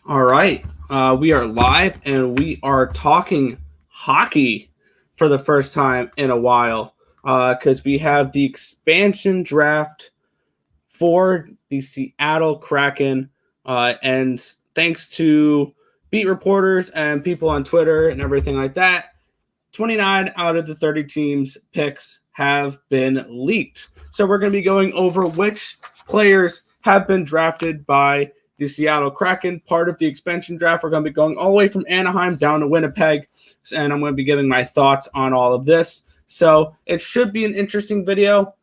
All right. We are live and we are talking hockey for the first time in a while because we have the expansion draft for the Seattle Kraken. And thanks to beat reporters and people on Twitter and everything like that, 29 out of the 30 teams' picks have been leaked. So we're going to be going over which players have been drafted by the Seattle Kraken, part of the expansion draft. We're going to be going all the way from Anaheim down to Winnipeg, and I'm going to be giving my thoughts on all of this. So it should be an interesting video.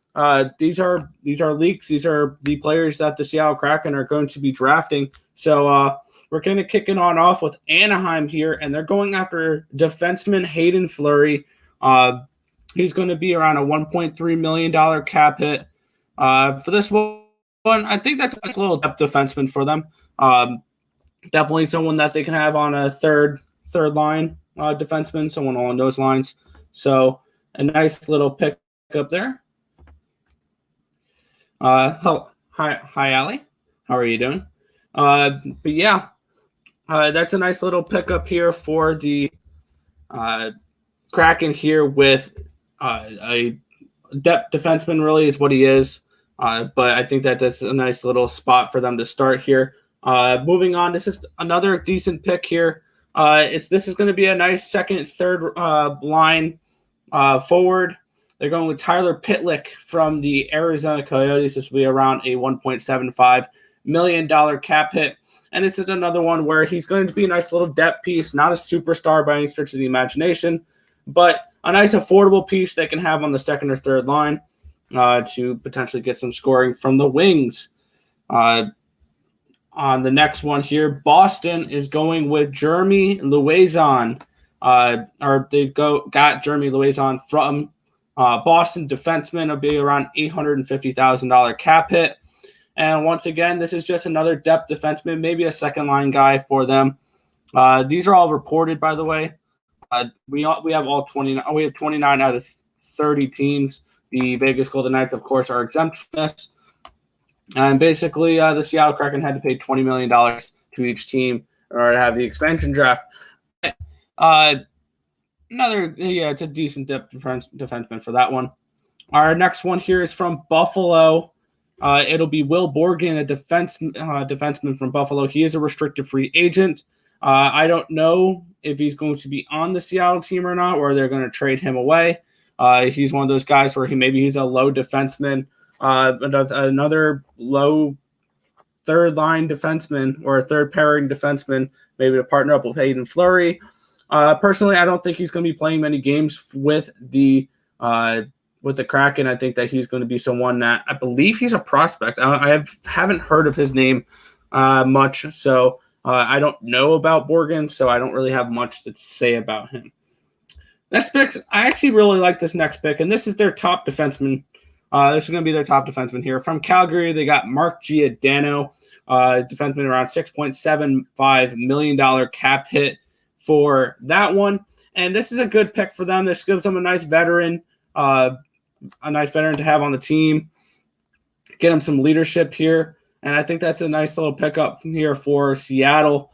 These are leaks. These are the players that the Seattle Kraken are going to be drafting. So we're kind of kicking on off with Anaheim here, and they're going after defenseman Hayden Fleury. He's going to be around a $1.3 million cap hit. For this one, I think that's a little depth defenseman for them. Definitely someone that they can have on a third line defenseman, someone along those lines. So a nice little pick up there. Hi, Allie. How are you doing? But yeah, that's a nice little pickup here for the Kraken here with a depth defenseman, really is what he is. But I think that's a nice little spot for them to start here. Moving on, this is another decent pick here. This is going to be a nice second, third line forward. They're going with Tyler Pitlick from the Arizona Coyotes. This will be around a $1.75 million cap hit. And this is another one where he's going to be a nice little depth piece, not a superstar by any stretch of the imagination, but a nice affordable piece they can have on the second or third line to potentially get some scoring from the wings. On the next one here, Boston is going with Jeremy Lauzon. Got Jeremy Lauzon from Boston, defenseman. Will be around $850,000 cap hit. And once again, this is just another depth defenseman, maybe a second line guy for them. These are all reported, by the way. We have all 29. We have 29 out of 30 teams. The Vegas Golden Knights, of course, are exempt from this. And basically, the Seattle Kraken had to pay $20 million to each team in order to have the expansion draft. It's a decent depth defenseman for that one. Our next one here is from Buffalo. It'll be Will Borgen, a defenseman from Buffalo. He is a restricted free agent. I don't know if he's going to be on the Seattle team or not, or they're going to trade him away. He's one of those guys where he's a low defenseman, another low third line defenseman or a third pairing defenseman, maybe to partner up with Hayden Fleury. Personally, I don't think he's going to be playing many games with the Kraken. I think that he's going to be someone that I believe he's a prospect. I haven't heard of his name much, so I don't know about Borgen, so I don't really have much to say about him. Next pick, I actually really like this next pick, and this is their top defenseman. This is going to be their top defenseman here. From Calgary, they got Mark Giordano, defenseman around $6.75 million cap hit for that one. And this is a good pick for them. This gives them a nice veteran to have on the team, get him some leadership here. And I think that's a nice little pickup here for Seattle.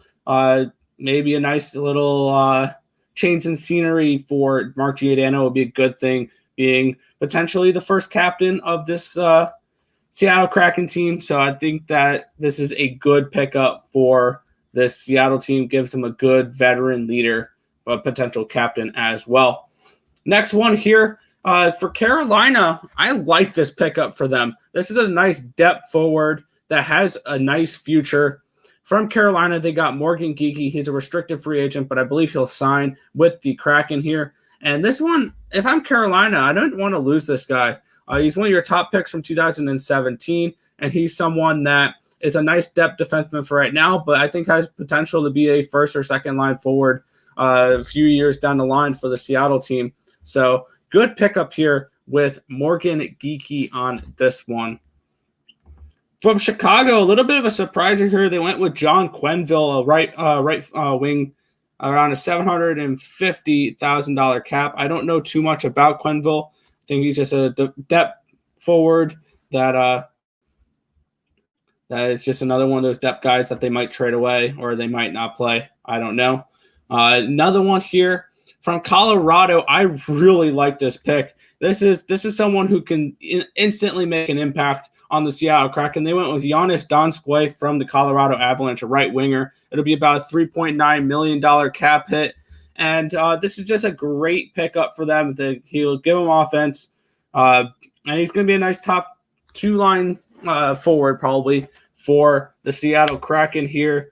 Maybe a nice little change in scenery for Mark Giordano would be a good thing, being potentially the first captain of this Seattle Kraken team. So I think that this is a good pickup for this Seattle team. Gives them a good veteran leader, a potential captain as well. Next one here. For Carolina, I like this pickup for them. This is a nice depth forward that has a nice future. From Carolina, they got Morgan Geekie. He's a restricted free agent, but I believe he'll sign with the Kraken here. And this one, if I'm Carolina, I don't want to lose this guy. He's one of your top picks from 2017, and he's someone that is a nice depth defenseman for right now, but I think has potential to be a first or second line forward a few years down the line for the Seattle team. So good pickup here with Morgan Geekie on this one. From Chicago, a little bit of a surpriser here. They went with John Quenneville, a right wing, around a $750,000 cap. I don't know too much about Quenneville. I think he's just a depth forward that That is just another one of those depth guys that they might trade away or they might not play. I don't know. Another one here from Colorado. I really like this pick. This is someone who can instantly make an impact on the Seattle Kraken. They went with Giannis Donskoy from the Colorado Avalanche, a right winger. It'll be about a $3.9 million cap hit. And this is just a great pickup for them. He'll give them offense. And he's going to be a nice top two-line forward probably for the Seattle Kraken here.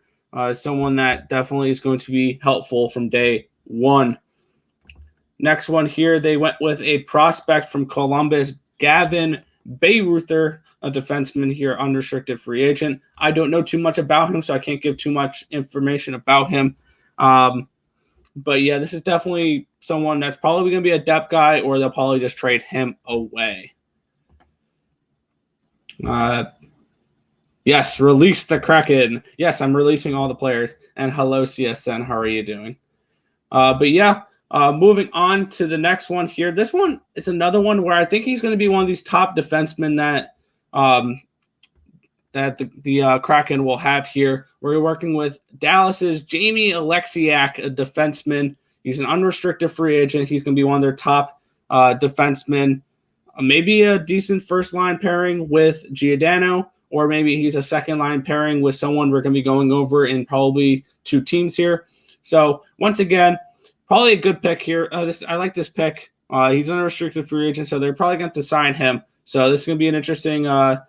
Someone that definitely is going to be helpful from day one. Next one here, they went with a prospect from Columbus, Gavin Bayreuther, a defenseman here, unrestricted free agent. I don't know too much about him, so I can't give too much information about him. But yeah, this is definitely someone that's probably going to be a depth guy, or they'll probably just trade him away. Yes, release the Kraken. Yes, I'm releasing all the players. And hello, CSN. How are you doing? But yeah, moving on to the next one here. This one is another one where I think he's going to be one of these top defensemen that the Kraken will have here. We're working with Dallas's Jamie Alexiak, a defenseman. He's an unrestricted free agent. He's going to be one of their top defensemen. Maybe a decent first-line pairing with Giordano, or maybe he's a second-line pairing with someone we're going to be going over in probably two teams here. So, once again, probably a good pick here. I like this pick. He's an unrestricted free agent, so they're probably going to sign him. So, this is going to be an interesting to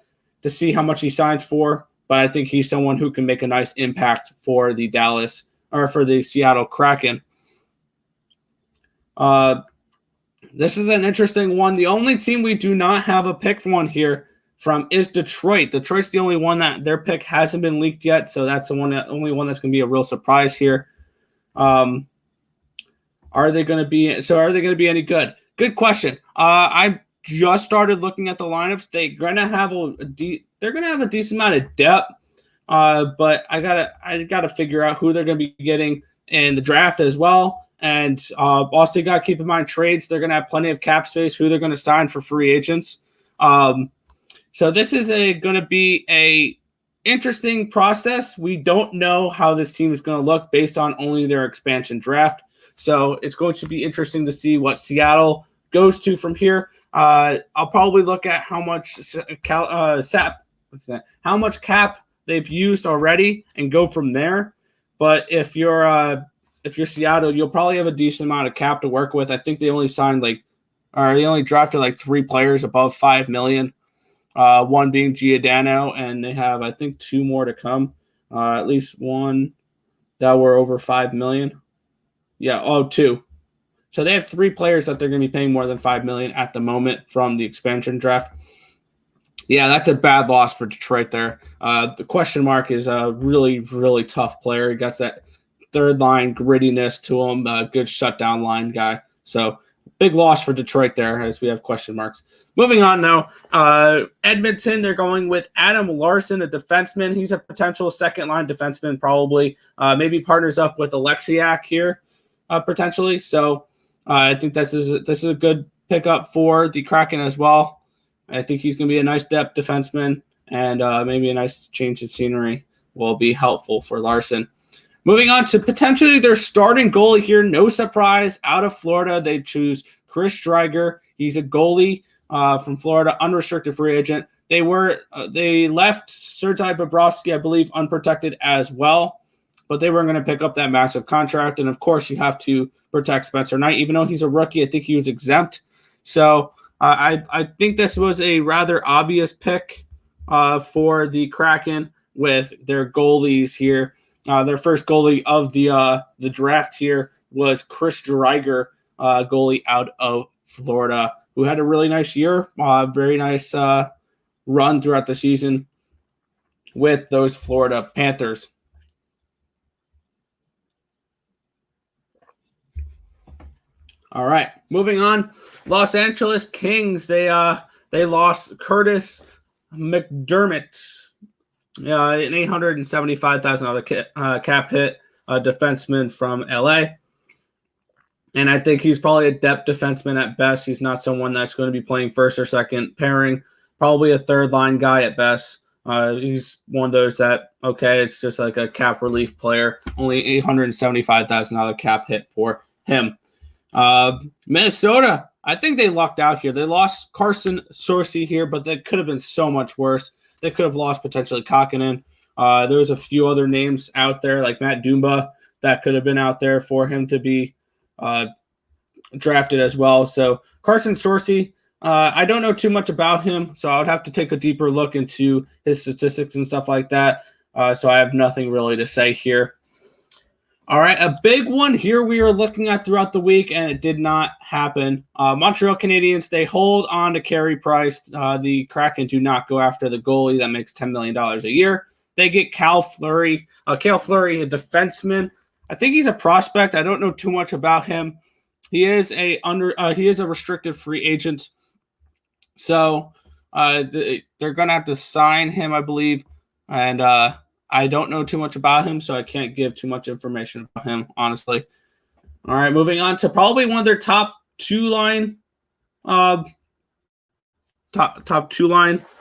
see how much he signs for. But I think he's someone who can make a nice impact for the Seattle Kraken. This is an interesting one. The only team we do not have a pick for one here from is Detroit. Detroit's the only one that their pick hasn't been leaked yet, so that's the only one that's going to be a real surprise here. Are they going to be any good? Good question. I just started looking at the lineups. They're going to have a decent amount of depth, but I gotta figure out who they're going to be getting in the draft as well. And also, you got to keep in mind trades. They're going to have plenty of cap space, who they're going to sign for free agents. So this is going to be a interesting process. We don't know how this team is going to look based on only their expansion draft. So it's going to be interesting to see what Seattle goes to from here. I'll probably look at how much cap they've used already and go from there. But if you're Seattle, you'll probably have a decent amount of cap to work with. I think they only drafted like 3 players above $5 million. One being Giordano, and they have, I think, 2 more to come. At least one that were over $5 million. Yeah, 2. So they have 3 players that they're going to be paying more than $5 million at the moment from the expansion draft. Yeah, that's a bad loss for Detroit there. The question mark is a really, really tough player. He got that third line grittiness to him, a good shutdown line guy. So big loss for Detroit there as we have question marks. Moving on now, Edmonton, they're going with Adam Larson, a defenseman. He's a potential second-line defenseman probably. Maybe partners up with Alexiak here potentially. So I think this is a good pickup for the Kraken as well. I think he's going to be a nice depth defenseman, and maybe a nice change of scenery will be helpful for Larson. Moving on to potentially their starting goalie here. No surprise, out of Florida, they choose Chris Driedger. He's a goalie from Florida, unrestricted free agent. They left Sergei Bobrovsky, I believe, unprotected as well, but they weren't going to pick up that massive contract. And of course, you have to protect Spencer Knight, even though he's a rookie. I think he was exempt. So I think this was a rather obvious pick for the Kraken with their goalies here. Their first goalie of the draft here was Chris Driedger, goalie out of Florida, who had a really nice year, very nice run throughout the season with those Florida Panthers. All right, moving on. Los Angeles Kings, they lost Curtis McDermott. An $875,000 cap hit, a defenseman from LA. And I think he's probably a depth defenseman at best. He's not someone that's going to be playing first or second pairing. Probably a third line guy at best. He's one of those that, okay, it's just like a cap relief player, only $875,000 cap hit for him. Minnesota, I think they lucked out here. They lost Carson Twarynski here, but that could have been so much worse. They could have lost potentially Kakinen. There was a few other names out there like Matt Dumba that could have been out there for him to be drafted as well. So Carson Twarynski, I don't know too much about him, so I would have to take a deeper look into his statistics and stuff like that. So I have nothing really to say here. All right, a big one here we are looking at throughout the week, and it did not happen. Montreal Canadiens, they hold on to Carey Price. The Kraken do not go after the goalie that makes $10 million a year. They get Cale Fleury, a defenseman. I think he's a prospect. I don't know too much about him. He is a restricted free agent. So they're going to have to sign him, I believe. And I don't know too much about him, so I can't give too much information about him, honestly. All right, moving on to probably one of their top two line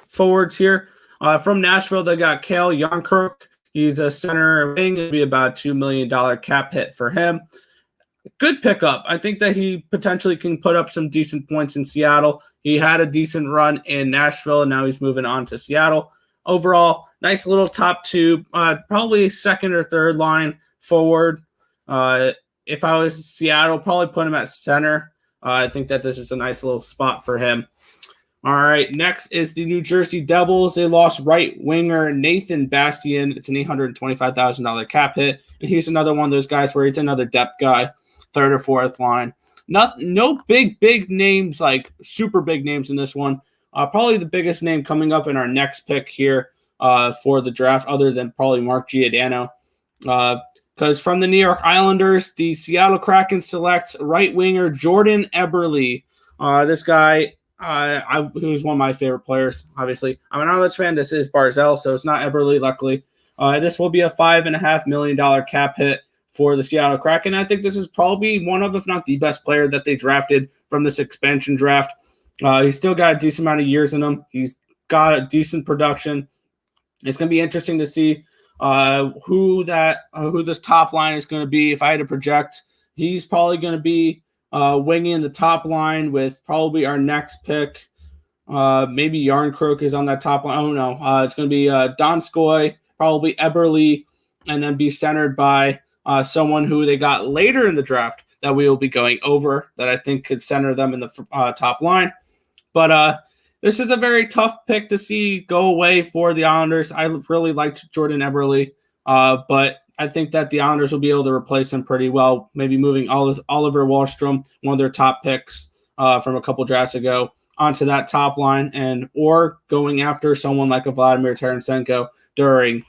forwards here. From Nashville, they got Cale Yarncroke. He's a center wing. It'll be about $2 million cap hit for him. Good pickup. I think that he potentially can put up some decent points in Seattle. He had a decent run in Nashville, and now he's moving on to Seattle. Overall, nice little top two, probably second or third line forward. If I was Seattle, probably put him at center. I think that this is a nice little spot for him. All right, next is the New Jersey Devils. They lost right winger Nathan Bastian. It's an $825,000 cap hit, and he's another one of those guys where he's another depth guy, third or fourth line. No big names, like super big names in this one. Probably the biggest name coming up in our next pick here for the draft, other than probably Mark Giordano. Because from the New York Islanders, the Seattle Kraken selects right winger Jordan Eberle. This guy, who's one of my favorite players, obviously. I'm an Islanders fan. This is Barzell, so it's not Eberle, luckily. This will be a $5.5 million cap hit for the Seattle Kraken. I think this is probably one of, if not the best player that they drafted from this expansion draft. He's still got a decent amount of years in him. He's got a decent production. It's going to be interesting to see who this top line is going to be. If I had to project, he's probably going to be winging the top line with probably our next pick. Maybe Yarncroke is on that top line. Oh, no. It's going to be Donskoy, probably Eberle, and then be centered by someone who they got later in the draft that we will be going over that I think could center them in the top line. But this is a very tough pick to see go away for the Islanders. I really liked Jordan Eberle, but I think that the Islanders will be able to replace him pretty well, maybe moving Oliver Wahlstrom, one of their top picks from a couple drafts ago, onto that top line, or going after someone like a Vladimir Tarasenko during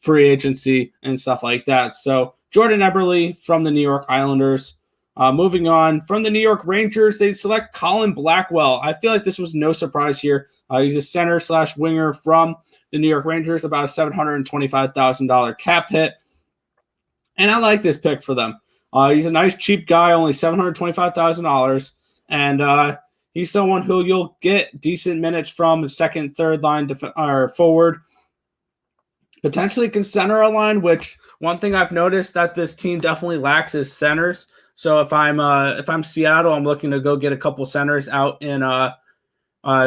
free agency and stuff like that. So Jordan Eberle from the New York Islanders. Moving on, from the New York Rangers, they select Colin Blackwell. I feel like this was no surprise here. He's a center/winger from the New York Rangers, about a $725,000 cap hit. And I like this pick for them. He's a nice, cheap guy, only $725,000. And he's someone who you'll get decent minutes from, second, third line forward. Potentially can center a line, which one thing I've noticed that this team definitely lacks is centers. So if I'm Seattle, I'm looking to go get a couple centers out in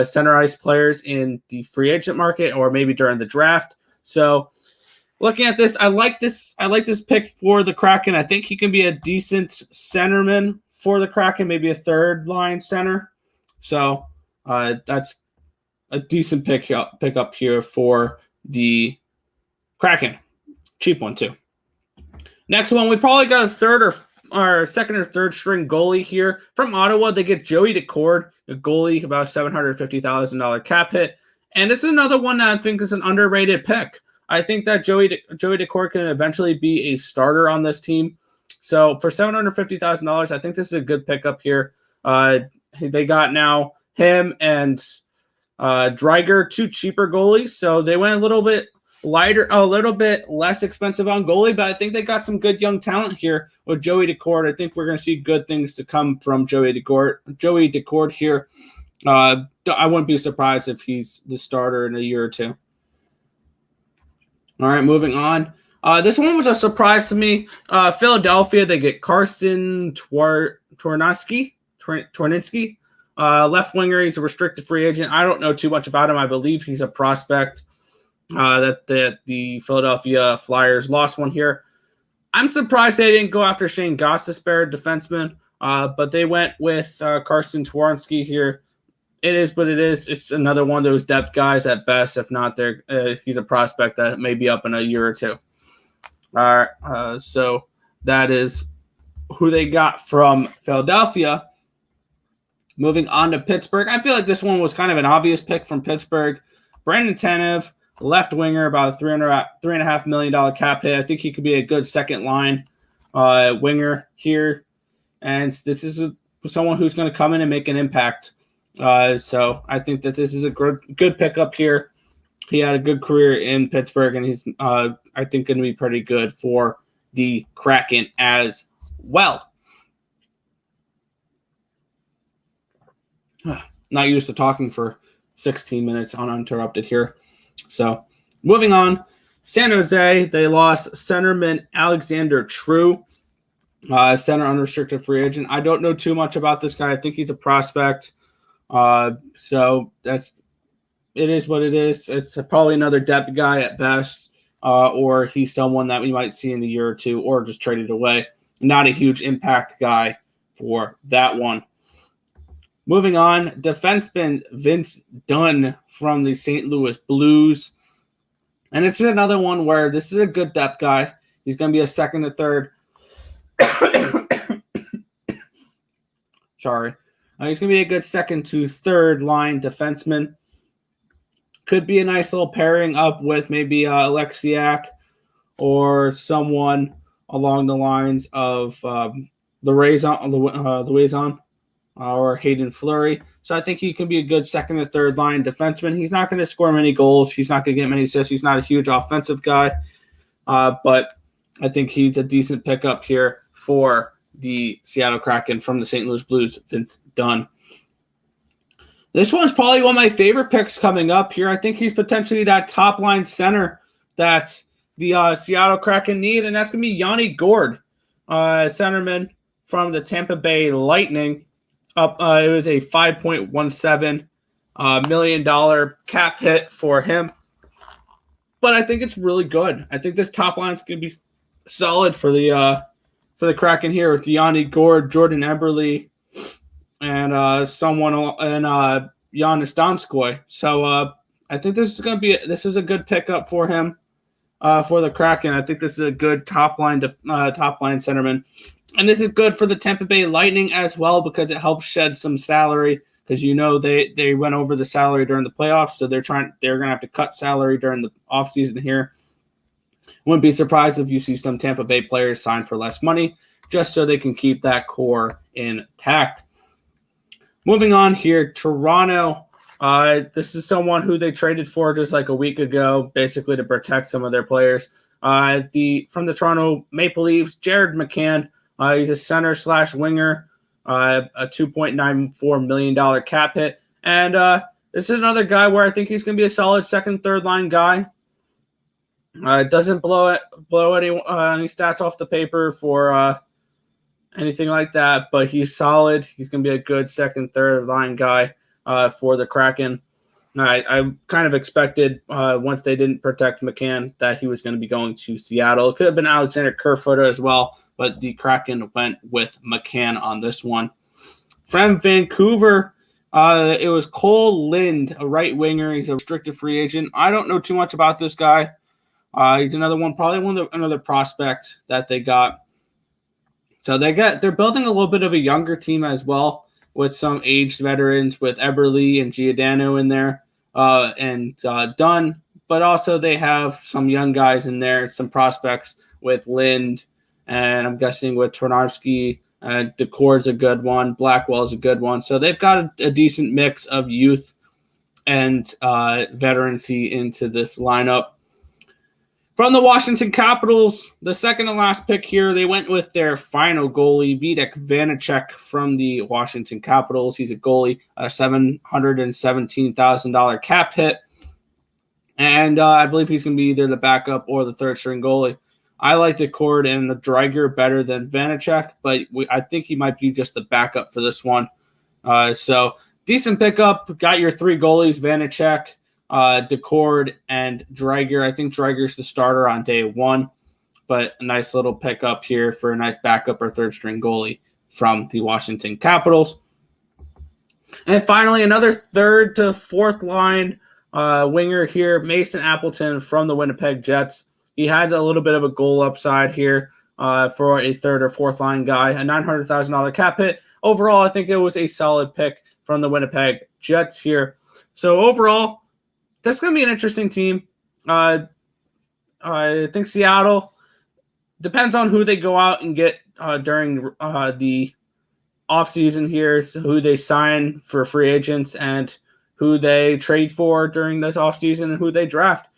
center ice players in the free agent market or maybe during the draft. So looking at this, I like this pick for the Kraken. I think he can be a decent centerman for the Kraken, maybe a third line center. So that's a decent pickup here for the Kraken. Cheap one too. Next one, we probably got a second or third string goalie here. From Ottawa, they get Joey Daccord, a goalie, about $750,000 cap hit. And it's another one that I think is an underrated pick. I think that Joey Daccord can eventually be a starter on this team. So for $750,000, I think this is a good pickup here. They got now him and Driedger, two cheaper goalies. So they went a little bit lighter, a little bit less expensive on goalie, but I think they got some good young talent here with Joey Daccord. I think we're going to see good things to come from Joey Daccord here. I wouldn't be surprised if he's the starter in a year or two. All right, moving on. This one was a surprise to me. Philadelphia, they get Carsen Twarynski. Left winger. He's a restricted free agent. I don't know too much about him. I believe he's a prospect that the Philadelphia Flyers lost one here. I'm surprised they didn't go after Shane Gostisbehere, defenseman, but they went with Carsen Twarynski here. It is what it is. It's another one of those depth guys at best. If not, he's a prospect that may be up in a year or two. All right, so that is who they got from Philadelphia. Moving on to Pittsburgh. I feel like this one was kind of an obvious pick from Pittsburgh. Brandon Tanev, left winger, about a $3.5 million cap hit. I think he could be a good second line winger here. And this is someone who's going to come in and make an impact. So I think that this is a good pickup here. He had a good career in Pittsburgh, and he's, I think, going to be pretty good for the Kraken as well. Not used to talking for 16 minutes uninterrupted here. So moving on, San Jose, they lost centerman Alexander True, center unrestricted free agent. I don't know too much about this guy. I think he's a prospect. So it is what it is. It's probably another depth guy at best, or he's someone that we might see in a year or two, or just traded away. Not a huge impact guy for that one. Moving on, defenseman Vince Dunn from the St. Louis Blues. And it's another one where this is a good depth guy. He's going to be a second or third. Sorry. He's going to be a good second to third line defenseman. Could be a nice little pairing up with maybe Alexiak or someone along the lines of the Lauzon. Or Hayden Fleury. So I think he can be a good second or third line defenseman. He's not going to score many goals. He's not going to get many assists. He's not a huge offensive guy. But I think he's a decent pickup here for the Seattle Kraken from the St. Louis Blues, Vince Dunn. This one's probably one of my favorite picks coming up here. I think he's potentially that top line center that the Seattle Kraken need, and that's going to be Yanni Gourde, centerman from the Tampa Bay Lightning. It was a $5.17 million cap hit for him. But I think it's really good. I think this top line is going to be solid for the Kraken here with Yanni Gourde, Jordan Eberle, and Jonas Donskoy. So I think this is a good pickup for him for the Kraken. I think this is a good top line centerman. And this is good for the Tampa Bay Lightning as well because it helps shed some salary because they went over the salary during the playoffs, so they're going to have to cut salary during the offseason here. Wouldn't be surprised if you see some Tampa Bay players sign for less money just so they can keep that core intact. Moving on here, Toronto. This is someone who they traded for just like a week ago, basically to protect some of their players. From the Toronto Maple Leafs, Jared McCann. He's a center/winger, a $2.94 million cap hit. And this is another guy where I think he's going to be a solid second, third line guy. Doesn't blow any stats off the paper for anything like that, but he's solid. He's going to be a good second, third line guy for the Kraken. I kind of expected once they didn't protect McCann that he was going to be going to Seattle. It could have been Alexander Kerfoot as well, but the Kraken went with McCann on this one. From Vancouver, it was Cole Lind, a right winger. He's a restricted free agent. I don't know too much about this guy. He's another one, probably another prospect that they got. So they're building a little bit of a younger team as well with some aged veterans with Eberle and Giordano in there and Dunn. But also they have some young guys in there, some prospects with Lind, and I'm guessing with Twarynski, Decor's a good one, Blackwell is a good one. So they've got a decent mix of youth and veterancy into this lineup. From the Washington Capitals, the second to last pick here, they went with their final goalie, Vitek Vanacek from the Washington Capitals. He's a goalie, a $717,000 cap hit. And I believe he's going to be either the backup or the third string goalie. I like Decord and the Driedger better than Vanacek, but I think he might be just the backup for this one. So decent pickup. Got your three goalies, Vanacek, Decord, and Driedger. I think Driedger's the starter on day one, but a nice little pickup here for a nice backup or third string goalie from the Washington Capitals. And finally, another third to fourth line winger here, Mason Appleton from the Winnipeg Jets. He had a little bit of a goal upside here for a third or fourth line guy, a $900,000 cap hit. Overall, I think it was a solid pick from the Winnipeg Jets here. So overall, this is going to be an interesting team. I think Seattle, depends on who they go out and get during the offseason here, so who they sign for free agents and who they trade for during this offseason and who they draft.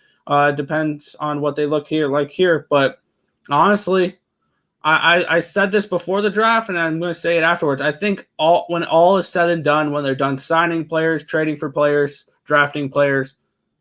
Depends on what they look here. But honestly, I said this before the draft, and I'm going to say it afterwards. I think when all is said and done, when they're done signing players, trading for players, drafting players,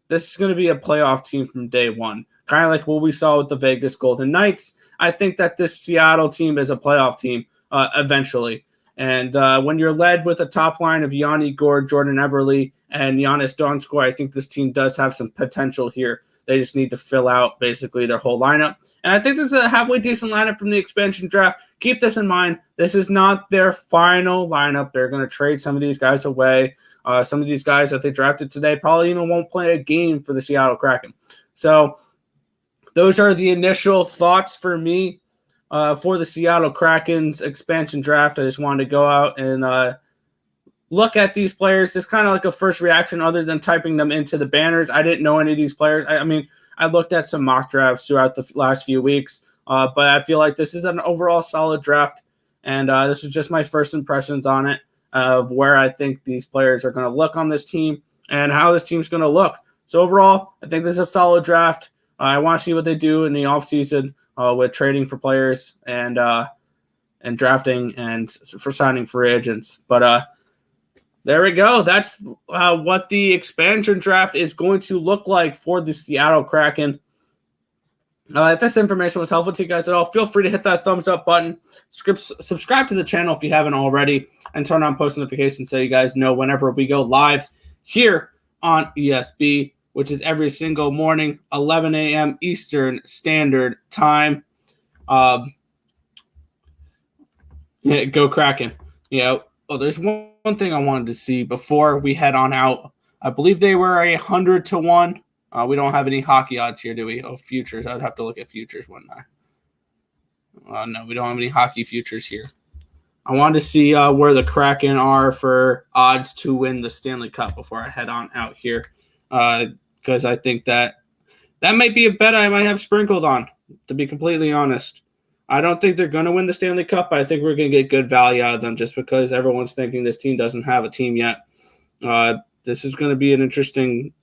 this is going to be a playoff team from day one. Kind of like what we saw with the Vegas Golden Knights. I think that this Seattle team is a playoff team eventually. And when you're led with a top line of Yanni Gourde, Jordan Eberle, and Giannis Donskoy, I think this team does have some potential here. They just need to fill out basically their whole lineup. And I think this is a halfway decent lineup from the expansion draft. Keep this in mind. This is not their final lineup. They're going to trade some of these guys away. Some of these guys that they drafted today probably even won't play a game for the Seattle Kraken. So those are the initial thoughts for me for the Seattle Kraken's expansion draft. I just wanted to go out and look at these players. It's kind of like a first reaction other than typing them into the banners. I didn't know any of these players. I mean, I looked at some mock drafts throughout the last few weeks, but I feel like this is an overall solid draft, and this is just my first impressions on it of where I think these players are going to look on this team and how this team's going to look. So overall, I think this is a solid draft. I want to see what they do in the offseason with trading for players and drafting and for signing free agents. But there we go. That's what the expansion draft is going to look like for the Seattle Kraken. If this information was helpful to you guys at all, feel free to hit that thumbs up button. Subscribe to the channel if you haven't already, and turn on post notifications so you guys know whenever we go live here on ESB, which is every single morning, 11 a.m. Eastern Standard Time. Yeah, go Kraken. Yeah. Oh, there's one thing I wanted to see before we head on out. I believe they were 100 to 1. We don't have any hockey odds here, do we? Oh, futures. I'd have to look at futures, wouldn't I? No, we don't have any hockey futures here. I wanted to see where the Kraken are for odds to win the Stanley Cup before I head on out here. Because I think that might be a bet I might have sprinkled on, to be completely honest. I don't think they're going to win the Stanley Cup, but I think we're going to get good value out of them just because everyone's thinking this team doesn't have a team yet. This is going to be an interesting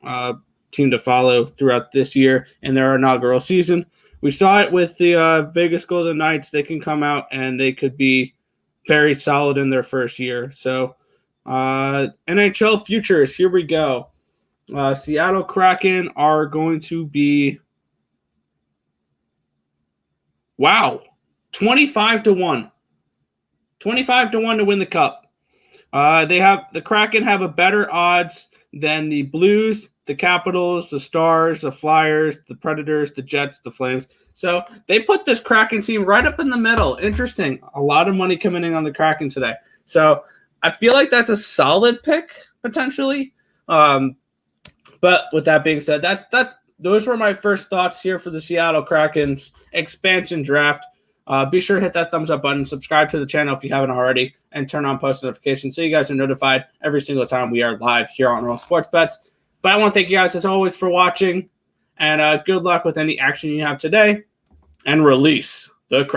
team to follow throughout this year in their inaugural season. We saw it with the Vegas Golden Knights. They can come out and they could be very solid in their first year. So NHL futures, here we go. Seattle Kraken are going to be, wow, 25 to 1. 25 to 1 to win the cup. The Kraken have a better odds than the Blues, the Capitals, the Stars, the Flyers, the Predators, the Jets, the Flames. So they put this Kraken team right up in the middle. Interesting. A lot of money coming in on the Kraken today. So I feel like that's a solid pick potentially. But with that being said, those were my first thoughts here for the Seattle Kraken's expansion draft. Be sure to hit that thumbs up button, subscribe to the channel if you haven't already, and turn on post notifications so you guys are notified every single time we are live here on Real Sports Bets. But I want to thank you guys as always for watching, and good luck with any action you have today, and release the Kraken.